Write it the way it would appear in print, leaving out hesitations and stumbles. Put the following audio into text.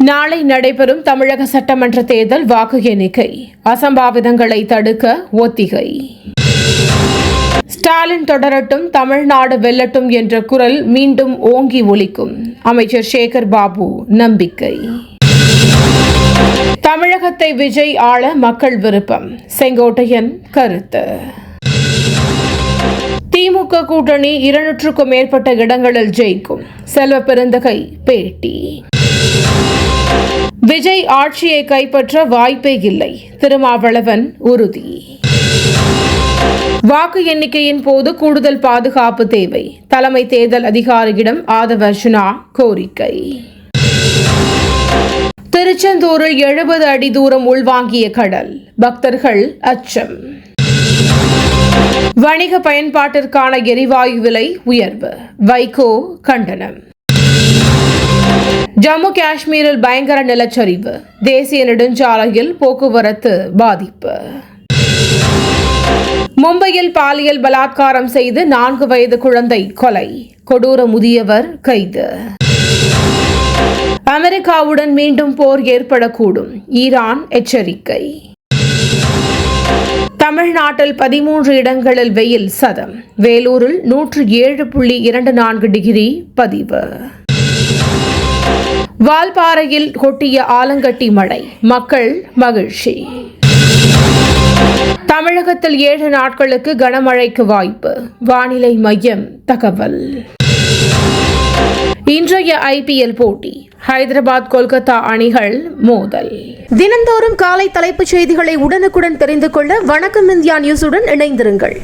நாளை நடைபெறும் தமிழக சட்டமன்ற தேர்தல் வாக்கு எண்ணிக்கை அசம்பாவிதங்களை தடுக்க ஒத்திகை. ஸ்டாலின் தொடரட்டும், தமிழ்நாடு வெல்லட்டும் என்ற குரல் மீண்டும் ஓங்கி ஒலிக்கும். அமைச்சர் சேகர் பாபு நம்பிக்கை. தமிழகத்தை விஜய் ஆள மக்கள் விருப்பம், செங்கோட்டையன் கருத்து. திமுக கூட்டணி 200க்கும் மேற்பட்ட இடங்களில் ஜெயிக்கும், செல்வ பெருந்தகை பேட்டி. விஜய் ஆட்சியை கைப்பற்ற வாய்ப்பே இல்லை, திருமாவளவன் உறுதி. வாக்கு எண்ணிக்கையின் போது கூடுதல் பாதுகாப்பு தேவை, தலைமை தேர்தல் அதிகாரியிடம் ஆதவ் அர்ஜுனா கோரிக்கை. திருச்செந்தூரில் 70 அடி தூரம் உள்வாங்கிய கடல், பக்தர்கள் அச்சம். வணிக பயன்பாட்டிற்கான எரிவாயு விலை உயர்வு, வைகோ கண்டனம். ஜம்மு காஷ்மீரில் பயங்கர நிலச்சரிவு, தேசிய நெடுஞ்சாலையில் போக்குவரத்து பாதிப்பு. மும்பையில் பாலியல் பலாத்காரம் செய்து 4 வயது குழந்தை கொலை, கொடூர முதியவர் கைது. அமெரிக்காவுடன் மீண்டும் போர் ஏற்படக்கூடும், ஈரான் எச்சரிக்கை. தமிழ்நாட்டில் 13 இடங்களில் வெயில் சதம், வேலூரில் 107.24 டிகிரி பதிவு. வால்பாறையில் கொட்டிய ஆலங்கட்டி மழை, மக்கள் மகிழ்ச்சி. தமிழகத்தில் 7 நாட்களுக்கு கனமழைக்கு வாய்ப்பு, வானிலை மையம் தகவல். இன்றைய IPL போட்டி, ஹைதராபாத் கொல்கத்தா அணிகள் மோதல். தினந்தோறும் காலை தலைப்புச் செய்திகளை உடனுக்குடன் தெரிந்து கொள்ள வணக்கம் இந்தியா நியூஸுடன் இணைந்திருங்கள்.